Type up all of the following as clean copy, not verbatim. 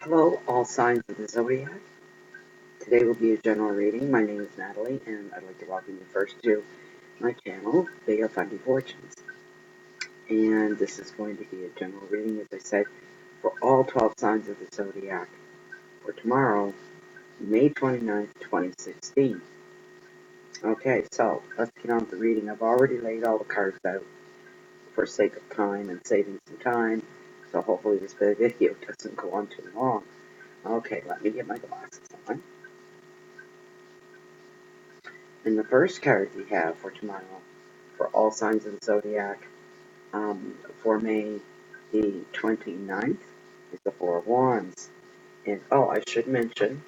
Hello, all signs of the Zodiac. Today will be a general reading. My name is Natalie, and I'd like to welcome you first to my channel, Fundy Fortunes. And this is going to be a general reading, as I said, for all 12 signs of the Zodiac for tomorrow, May 29th, 2016. Okay, so let's get on with the reading. I've already laid all the cards out for sake of time and saving some time, so hopefully this video doesn't go on too long. Okay, let me get my glasses on. And the first card we have for tomorrow, for all signs of the Zodiac, for May the 29th, is the Four of Wands. And, oh, I should mention,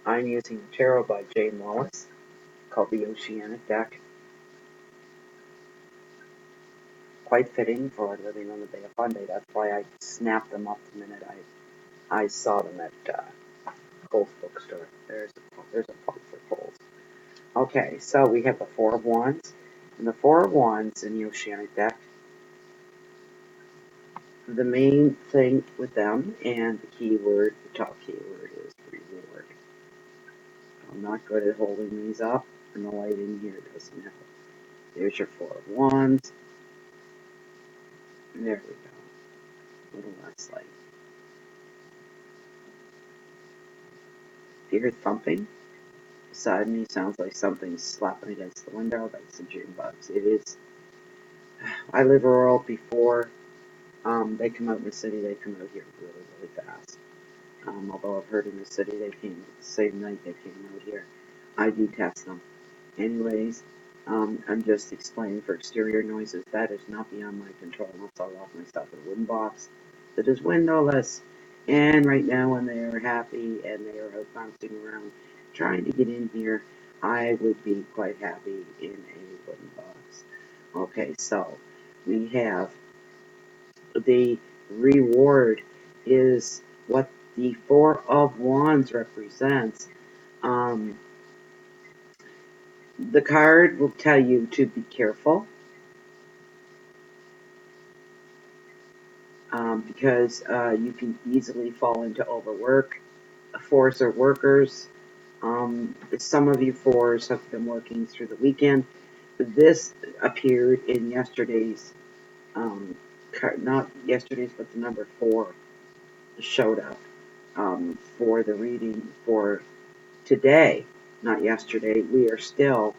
I'm using the tarot by Jane Wallace, called the Oceanic deck. Quite fitting for living on the Bay of Fundy. That's why I snapped them up the minute I saw them at Cole's bookstore. There's a plug for Cole's. Okay, so we have the Four of Wands. And the Four of Wands in the Oceanic deck, the main thing with them, and the keyword, the top keyword, is reward. I'm not good at holding these up, and the light in here doesn't help. There's your Four of Wands. And there we go. A little less light. If you hear thumping beside me, sounds like something's slapping against the window. That's the June bugs. It is. I live rural before they come out in the city. They come out here really, really fast. Although I've heard in the city they came the same night they came out here. I detest them. Anyways, I'm just explaining for exterior noises. That is not beyond my control. Once I lock myself in a wooden box that is windowless. And right now, when they are happy and they are out bouncing around trying to get in here, I would be quite happy in a wooden box. Okay, so we have the reward is what the Four of Wands represents. The card will tell you to be careful because you can easily fall into overwork. Fours are workers. Some of you fours have been working through the weekend. This appeared in yesterday's card, not yesterday's, but the number 4 showed up for the reading for today, not yesterday. We are still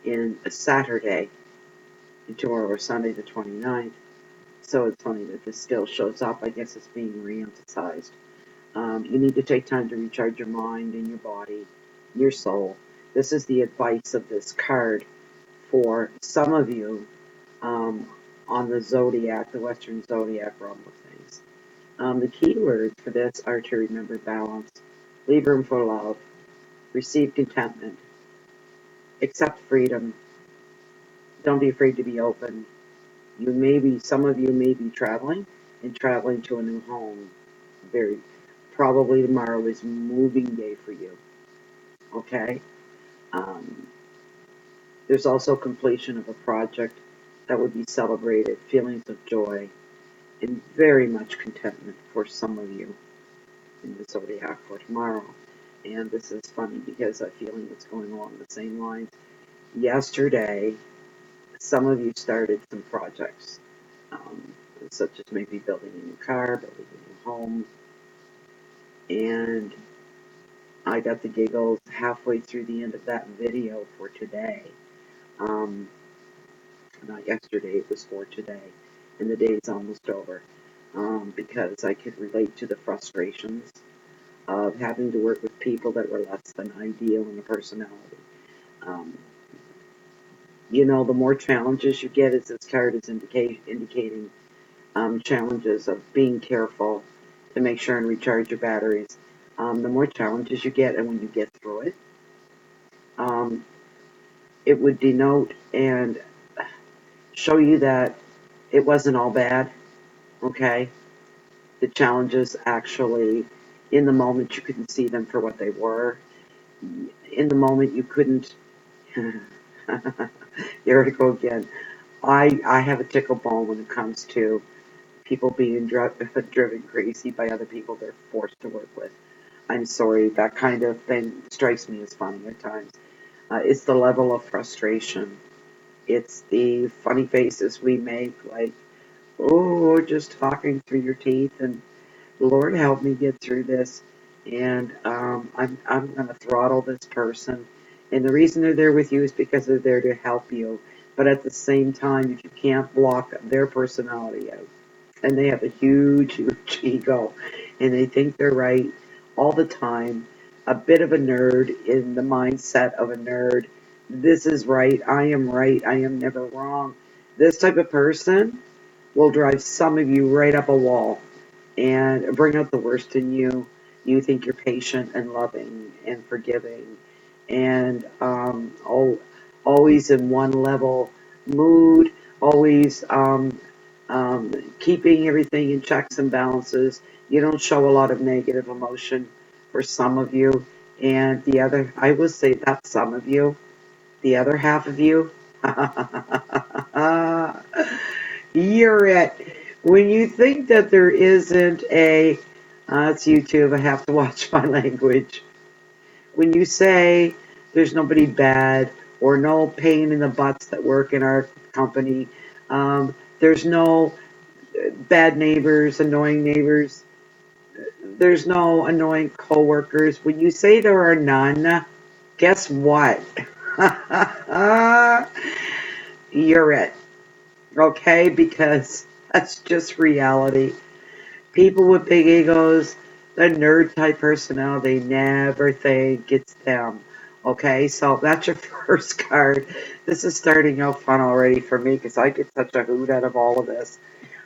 in a Saturday, and tomorrow is Sunday the 29th. So it's funny that this still shows up. I guess it's being re-emphasized. You need to take time to recharge your mind and your body, your soul. This is the advice of this card for some of you on the Zodiac, the Western Zodiac realm of things. The key words for this are to remember balance, leave room for love, receive contentment, accept freedom, don't be afraid to be open. Some of you may be traveling to a new home. Probably tomorrow is moving day for you. Okay? There's also completion of a project that would be celebrated, feelings of joy, and very much contentment for some of you in the Zodiac for tomorrow. And this is funny because I'm feeling it's going along the same lines. Yesterday, some of you started some projects, such as maybe building a new car, building a new home, and I got the giggles halfway through the end of that video for today. Not yesterday, it was for today, and the day is almost over, because I could relate to the frustrations of having to work with people that were less than ideal in the personality. The more challenges you get, as this card is indicating, challenges of being careful to make sure and recharge your batteries. The more challenges you get, and when you get through it, it would denote and show you that it wasn't all bad, okay? The challenges actually, in the moment, you couldn't see them for what they were. In the moment, you couldn't. Here we go again. I have a tickle bone when it comes to people being driven crazy by other people they're forced to work with. I'm sorry, that kind of thing strikes me as funny at times. It's the level of frustration. It's the funny faces we make, like, oh, just talking through your teeth, and Lord help me get through this. And I'm going to throttle this person. And the reason they're there with you is because they're there to help you. But at the same time, if you can't block their personality out, and they have a huge, huge ego, and they think they're right all the time, a bit of a nerd in the mindset of a nerd. This is right. I am right. I am never wrong. This type of person will drive some of you right up a wall and bring out the worst in you. You think you're patient and loving and forgiving and always in one level mood, always keeping everything in checks and balances. You don't show a lot of negative emotion for some of you. And the other, I will say that some of you, the other half of you, you're it. When you think that there isn't it's YouTube, I have to watch my language. When you say there's nobody bad or no pain in the butts that work in our company, there's no bad neighbors, annoying neighbors, there's no annoying coworkers. When you say there are none, guess what? You're it. Okay? Because that's just reality. People with big egos, the nerd type personality, never think it's them. Okay, so that's your first card. This is starting out fun already for me because I get such a hoot out of all of this.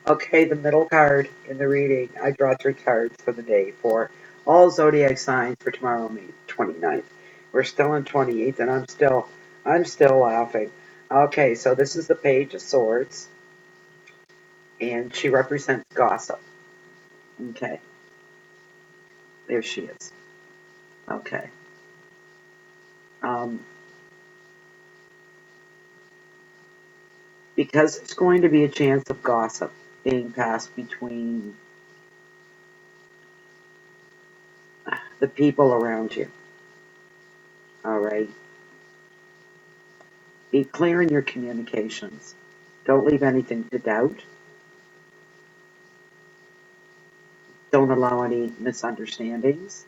Okay, the middle card in the reading, I draw 3 cards for the day for all zodiac signs for tomorrow, May 29th. We're still in 28th, and I'm still laughing. Okay, so this is the Page of Swords, and she represents gossip. Okay, there she is. Okay. Um, because there's going to be a chance of gossip being passed between the people around you. All right. Be clear in your communications. Don't leave anything to doubt. Don't allow any misunderstandings.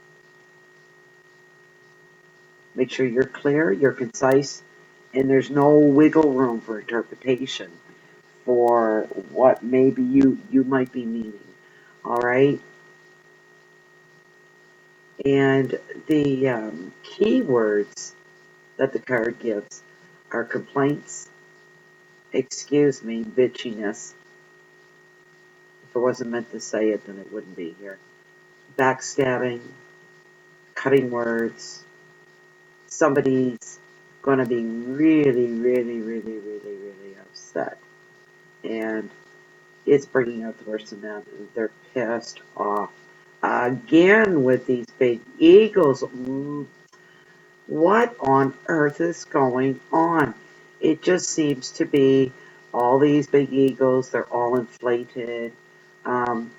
Make sure you're clear, you're concise, and there's no wiggle room for interpretation for what maybe you might be meaning. All right. And the key words that the card gives are complaints, excuse me, bitchiness. If I wasn't meant to say it, then it wouldn't be here. Backstabbing, cutting words. Somebody's going to be really, really, really, really, really upset. And it's bringing out the worst in them. They're pissed off. Again, with these big egos. What on earth is going on? It just seems to be all these big egos, they're all inflated. Um,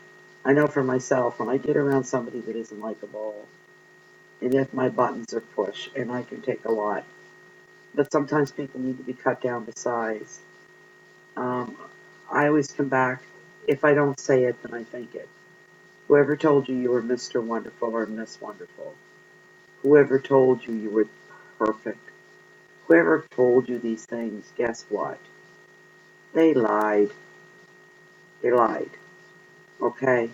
I know for myself, when I get around somebody that isn't likable, and if my buttons are pushed, and I can take a lot, but sometimes people need to be cut down to size. Um, I always come back, if I don't say it, then I think it. Whoever told you you were Mr. Wonderful or Miss Wonderful, whoever told you you were perfect, whoever told you these things, guess what? They lied. They lied. Okay?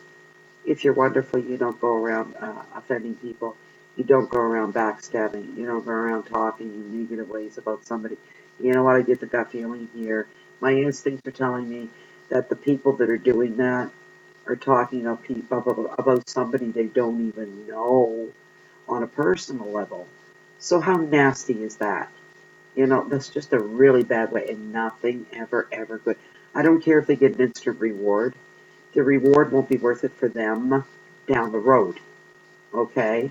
If you're wonderful, you don't go around offending people. You don't go around backstabbing. You don't go around talking in negative ways about somebody. You know what? I get the gut feeling here. My instincts are telling me that the people that are doing that are talking about somebody they don't even know on a personal level. So how nasty is that? That's just a really bad way, and nothing ever, ever good. I don't care if they get an instant reward. The reward won't be worth it for them down the road, okay?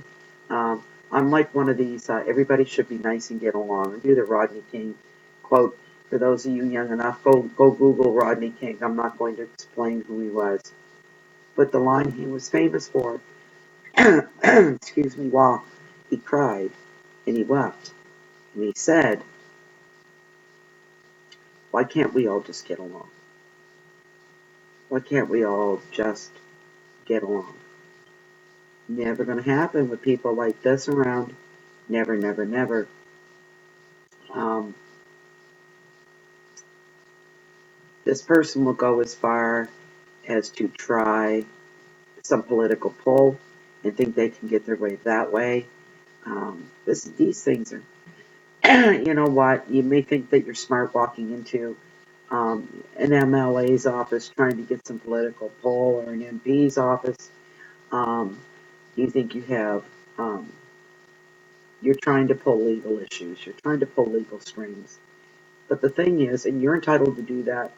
I'm like one of these, everybody should be nice and get along. I do the Rodney King quote, For those of you young enough, go Google Rodney King. I'm not going to explain who he was. But the line he was famous for, excuse me, while he cried and he wept, and he said, why can't we all just get along? Why can't we all just get along? Never going to happen with people like this around. Never, never, never. Um, this person will go as far as to try some political pull and think they can get their way that way. These things are, you know what? You may think that you're smart walking into an MLA's office trying to get some political pull, or an MP's office. Um, you think you have, um, you're trying to pull legal issues, you're trying to pull legal strings. But the thing is, and you're entitled to do that,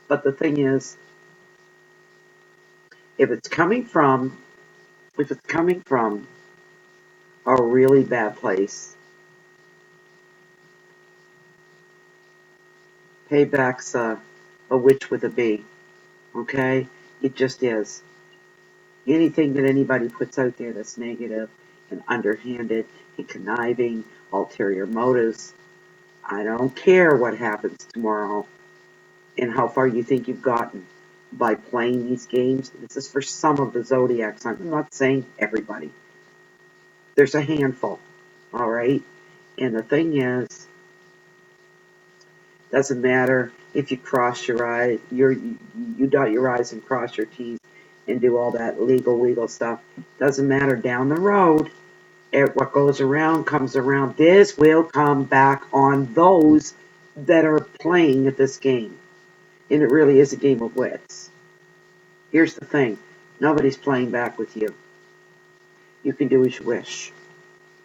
but the thing is, if it's coming from, if it's coming from a really bad place, payback's a witch with a B, okay? It just is. Anything that anybody puts out there that's negative and underhanded and conniving, ulterior motives, I don't care what happens tomorrow and how far you think you've gotten by playing these games. This is for some of the Zodiac signs. I'm not saying everybody. There's a handful, all right? And the thing is, doesn't matter if you cross your eyes, you dot your I's and cross your T's and do all that legal stuff. Doesn't matter down the road. What goes around comes around. This will come back on those that are playing at this game. And it really is a game of wits. Here's the thing. Nobody's playing back with you. You can do as you wish.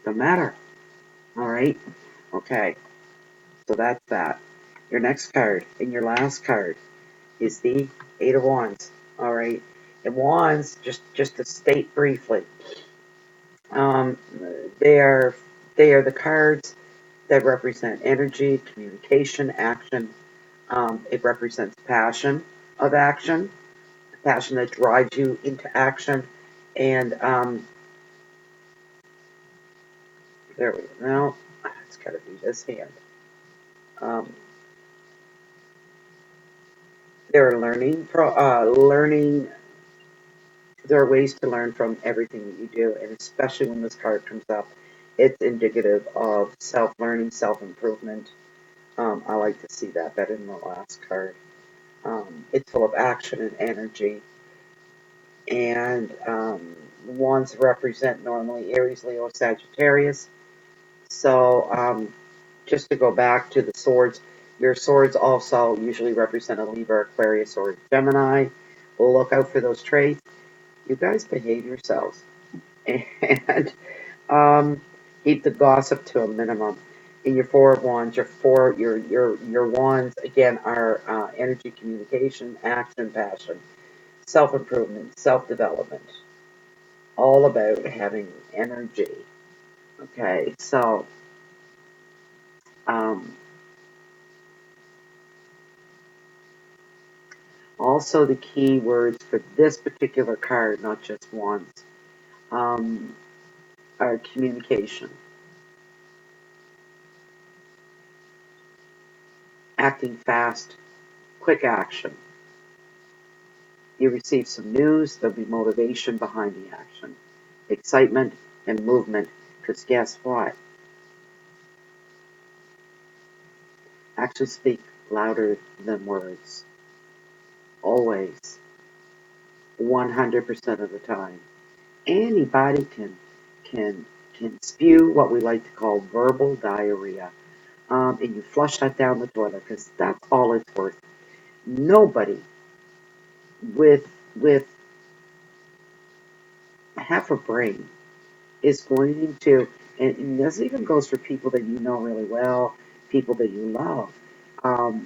Don't matter. All right? Okay. So that's that. Your next card and your last card is the Eight of Wands. All right? And Wands, just to state briefly, um, they are the cards that represent energy, communication, action. It represents passion of action, passion that drives you into action. And there we go. Now, it's got to be this hand. Um, they're learning. There are ways to learn from everything that you do, and especially when this card comes up, it's indicative of self-learning, self-improvement. I like to see that better than the last card. It's full of action and energy, and wands represent normally Aries, Leo, Sagittarius. So just to go back to the swords, your swords also usually represent a Libra, Aquarius, or Gemini. We'll look out for those traits. You guys behave yourselves and um, keep the gossip to a minimum. In your Four of Wands, your wands again are energy, communication, action, passion, self improvement, self development, all about having energy. Okay, so um, also the key words for this particular card, not just wands, um, are communication, acting fast, quick action. You receive some news, there'll be motivation behind the action, excitement and movement, because guess what? Actions speak louder than words. Always. 100% of the time. Anybody can can spew what we like to call verbal diarrhea. And you flush that down the toilet because that's all it's worth. Nobody with half a brain is going to, and this even goes for people that you know really well, people that you love. Um,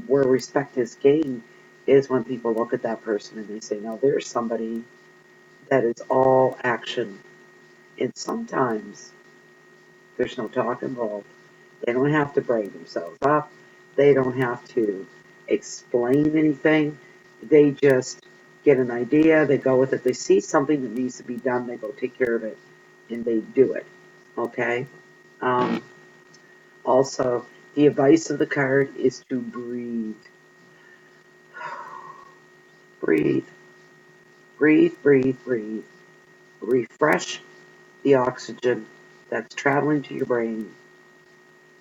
where respect is gained is when people look at that person and they say, no, there's somebody that is all action. And sometimes there's no talk involved. They don't have to bring themselves up. They don't have to explain anything. They just get an idea, they go with it. They see something that needs to be done, they go take care of it, and they do it. Okay? Um, Also, the advice of the card is to breathe. Breathe, breathe, breathe, breathe. Refresh the oxygen that's traveling to your brain.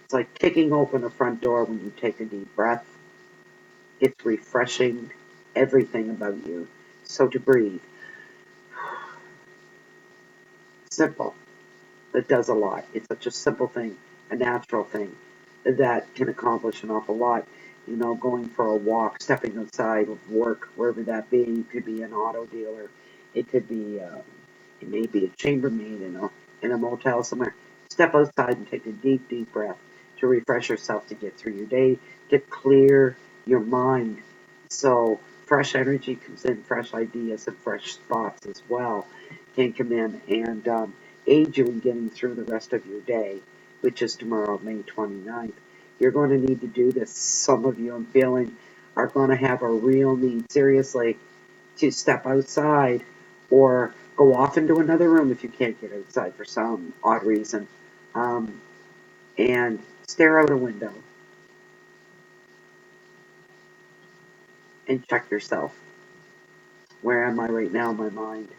It's like kicking open a front door when you take a deep breath. It's refreshing everything about you. So to breathe. Simple. It does a lot. It's such a simple thing, a natural thing that can accomplish an awful lot. You know, going for a walk, stepping outside of work, wherever that be. It could be an auto dealer. It could be, it may be a chambermaid in a motel somewhere. Step outside and take a deep, deep breath to refresh yourself to get through your day, to clear your mind. So fresh energy comes in, fresh ideas and fresh thoughts as well can come in and aid you in getting through the rest of your day, which is tomorrow, May 29th. You're going to need to do this. Some of you, I'm feeling, are going to have a real need, seriously, to step outside or go off into another room if you can't get outside for some odd reason, um, and stare out a window and check yourself. Where am I right now in my mind?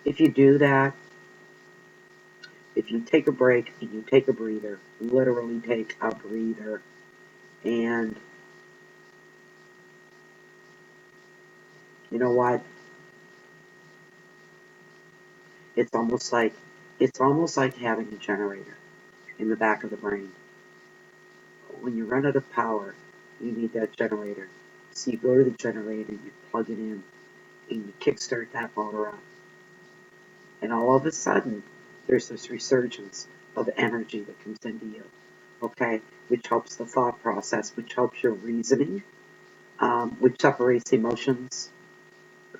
If you do that, if you take a break and you take a breather, literally take a breather, and you know what? It's almost like it's almost like having a generator in the back of the brain. When you run out of power, you need that generator. So you go to the generator, you plug it in, and you kickstart that motor up. And all of a sudden, there's this resurgence of energy that comes into you, okay? Which helps the thought process, which helps your reasoning, which separates emotions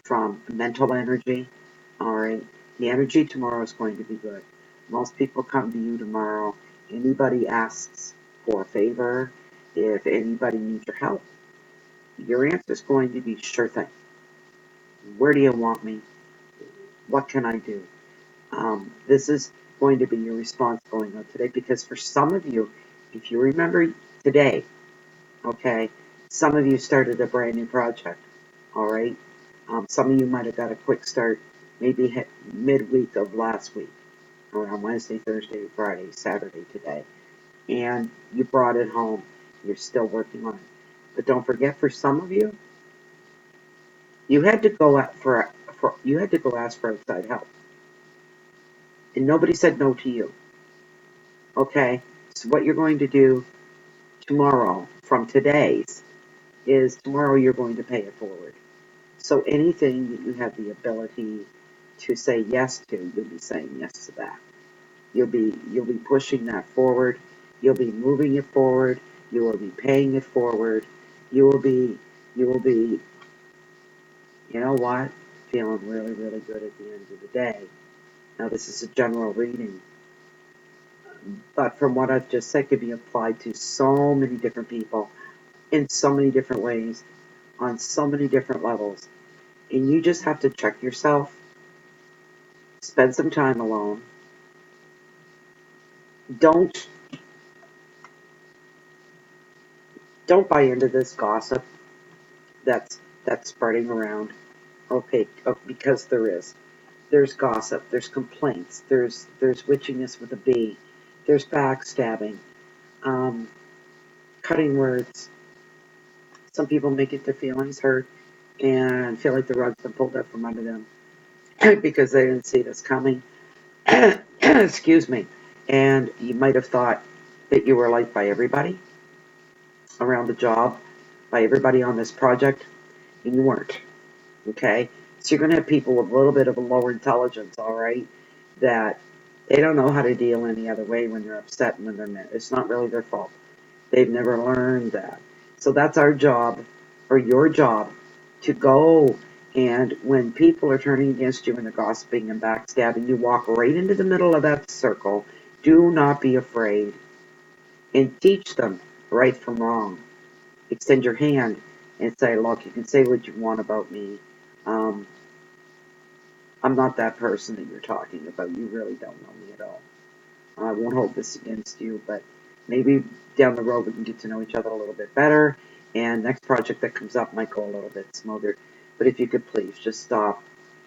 from mental energy. All right, the energy tomorrow is going to be good. Most people come to you tomorrow. Anybody asks for a favor, if anybody needs your help, your answer is going to be sure thing. Where do you want me? What can I do? This is going to be your response going on today because for some of you, if you remember today, okay, some of you started a brand new project, all right? Some of you might have got a quick start maybe midweek of last week, around Wednesday, Thursday, Friday, Saturday today, and you brought it home. You're still working on it. But don't forget, for some of you, you had to go out for you had to go ask for outside help, and nobody said no to you. Okay, so what you're going to do tomorrow from today's is tomorrow you're going to pay it forward. So anything that you have the ability to say yes to, you'll be saying yes to that. You'll be pushing that forward. You'll be moving it forward. You will be paying it forward. You will be you will be you know what? Feeling really, really good at the end of the day. Now this is a general reading, but from what I've just said could be applied to so many different people in so many different ways, on so many different levels. And you just have to check yourself, spend some time alone. Don't don't buy into this gossip that's spreading around. Okay, because there is. There's gossip, there's complaints, there's witchiness with a B, there's backstabbing, um, cutting words. Some people make it their feelings hurt and feel like the rug's been pulled out from under them because they didn't see this coming. Excuse me. And you might have thought that you were liked by everybody around the job, by everybody on this project, and you weren't. Okay? So you're going to have people with a little bit of a lower intelligence, all right, that they don't know how to deal any other way when they're upset and when they're mad. It's not really their fault. They've never learned that. So that's our job, or your job, to go And when people are turning against you and they're gossiping and backstabbing, you walk right into the middle of that circle. Do not be afraid. And teach them right from wrong. Extend your hand and say, look, you can say what you want about me. Um, I'm not that person that you're talking about. You really don't know me at all. I won't hold this against you, but maybe down the road we can get to know each other a little bit better, and next project that comes up might go a little bit smoother. But if you could please just stop.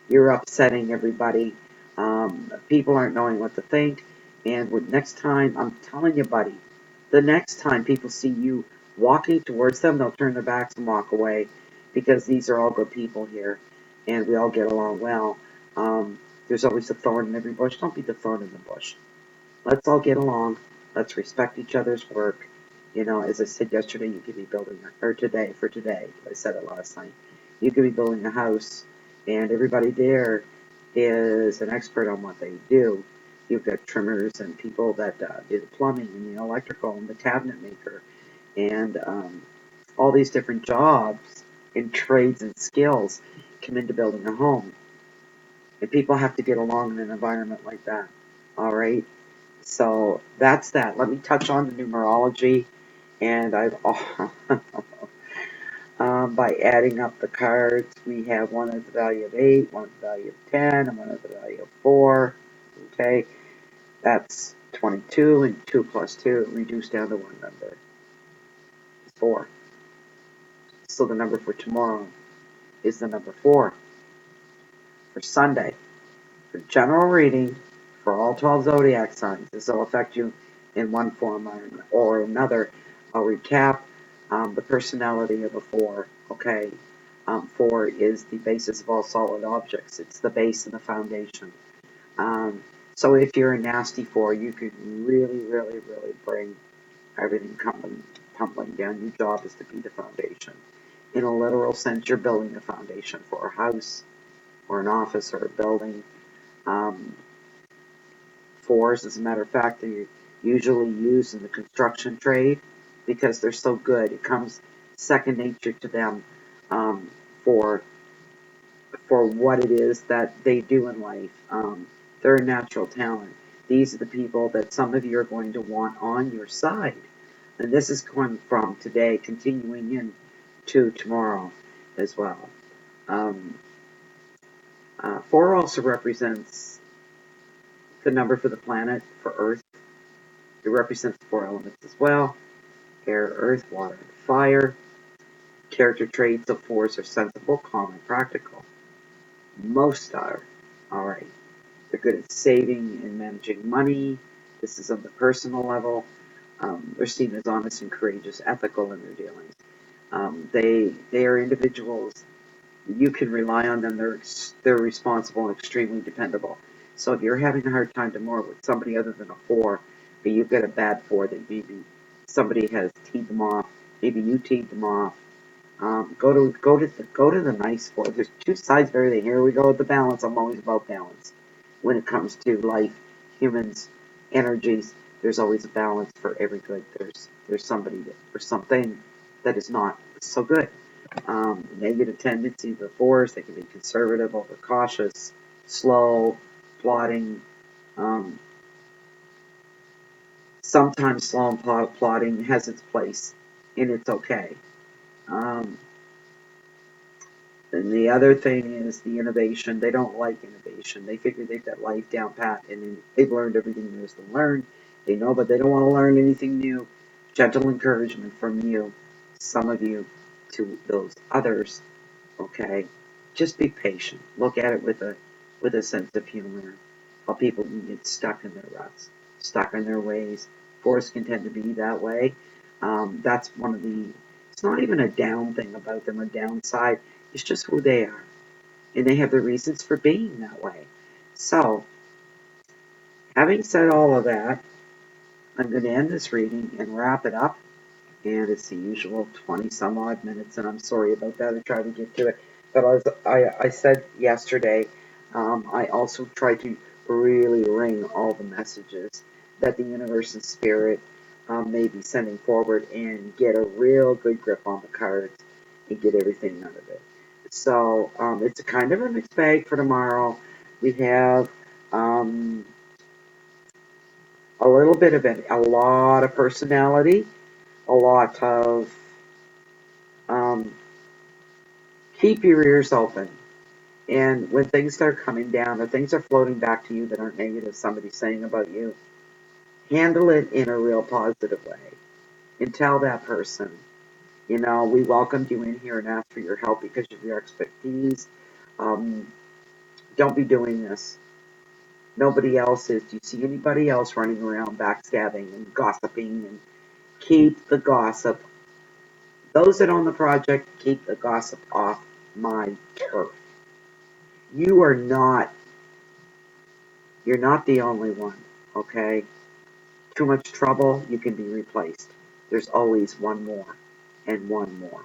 You're upsetting everybody. People aren't knowing what to think, and next time, I'm telling you, buddy, the next time people see you walking towards them, they'll turn their backs and walk away, because these are all good people here, and we all get along well. There's always a thorn in every bush. Don't be the thorn in the bush. Let's all get along. Let's respect each other's work. You know, as I said yesterday, you could be building, or today, I said it last night, you could be building a house, and everybody there is an expert on what they do. You've got trimmers and people that do the plumbing and the electrical and the cabinet maker, and all these different jobs and trades and skills come into building a home. And people have to get along in an environment like that. All right? So that's that. Let me touch on the numerology, and I've by adding up the cards, we have one at the value of 8, one at the value of 10, and one at the value of 4. Okay, that's 22, and 2 plus 2 reduced down to one number, 4. So the number for tomorrow is the number 4. For Sunday, for general reading for all 12 zodiac signs, this will affect you in one form or another. I'll recap the personality of a 4. Okay, 4 is the basis of all solid objects. It's the base and the foundation. So if you're a nasty 4, you could really, really, really bring everything tumbling down. Your job is to be the foundation. In a literal sense, you're building the foundation for a house or an office or a building. Um, 4s, as a matter of fact, are usually used in the construction trade because they're so good. It comes second nature to them, um, for what it is that they do in life. They're a natural talent. These are the people that some of you are going to want on your side. And this is going from today, continuing into tomorrow as well. 4 also represents the number for the planet, for Earth. It represents the 4 elements as well: air, earth, water, and fire. Character traits of 4s are sensible, calm, and practical. Most are. Alright. They're good at saving and managing money. This is on the personal level. They're seen as honest and courageous, ethical in their dealings. They are individuals. You can rely on them. They're responsible and extremely dependable. So if you're having a hard time tomorrow with somebody other than a 4, but you've got a bad 4 that maybe somebody has teed them off, maybe you teed them off, go to the nice 4. There's two sides of everything. Here we go with the balance. I'm always about balance. When it comes to life, humans, energies, there's always a balance for every good. There's somebody or something that is not so good. Negative tendency of the 4s, they can be conservative, overcautious, slow, plotting. Um, Sometimes slow and plotting has its place, and it's okay. Um, And the other thing is the innovation. They don't like innovation. They figure they've got life down pat, and they've learned everything there is to learn. They know, but they don't want to learn anything new. Gentle encouragement from you, some of you, to those others. Okay, just be patient. Look at it with a sense of humor. How people can get stuck in their ruts, stuck in their ways. 4s can tend to be that way. That's one of the. It's not even a down thing about them, a downside. It's just who they are, and they have the reasons for being that way. So, having said all of that, I'm going to end this reading and wrap it up. And it's the usual 20 some odd minutes, and I'm sorry about that. I tried to get to it, but as I said yesterday, I also tried to really ring all the messages that the universe and spirit may be sending forward, and get a real good grip on the cards and get everything out of it. So it's a kind of a mixed bag for tomorrow. We have um, a little bit of it, a lot of personality, a lot of um, keep your ears open. And when things start coming down or things are floating back to you that aren't negative, somebody's saying about you, handle it in a real positive way and tell that person, you know, we welcomed you in here and asked for your help because of your expertise. Um, don't be doing this. Nobody else is. Do you see anybody else running around backstabbing and gossiping? And keep the gossip. Those that own the project, keep the gossip off my turf. You are not, you're not the only one, okay? Too much trouble, you can be replaced. There's always one more and one more.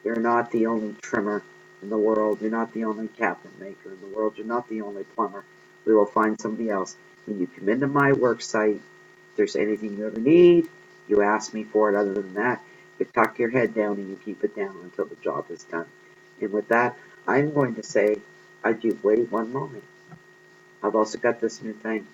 You're not the only trimmer in the world. You're not the only cabinet maker in the world. You're not the only plumber. We will find somebody else. When you come into my work site, if there's anything you ever need, you ask me for it. Other than that, you tuck your head down and you keep it down until the job is done. And with that, I'm going to say, wait one moment. I've also got this new thing.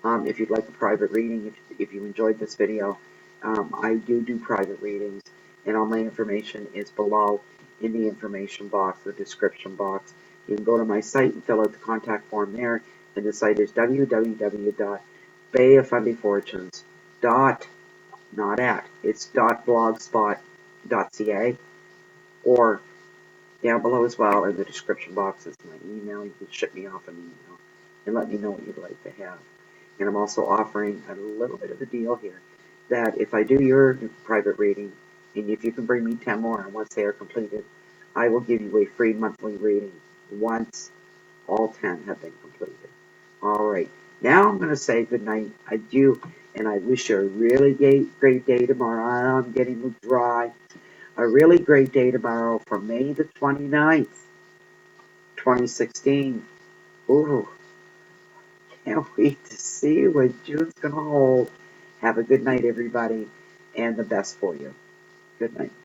If you'd like a private reading, if you enjoyed this video, I do private readings, and all my information is below in the information box, the description box. You can go to my site and fill out the contact form there, and the site is www.bayoffundyfortunes. Not at, it's .blogspot.ca, or down below as well in the description box is my email. You can ship me off an email and let me know what you'd like to have. And I'm also offering a little bit of a deal here that if I do your private reading, and if you can bring me 10 more, and once they are completed, I will give you a free monthly reading once all 10 have been completed. All right. Now I'm going to say goodnight. I do, and I wish you a really great day tomorrow. I'm getting dry. A really great day tomorrow for May the 29th, 2016. Ooh, can't wait to see what June's going to hold. Have a good night, everybody, and the best for you. Good night.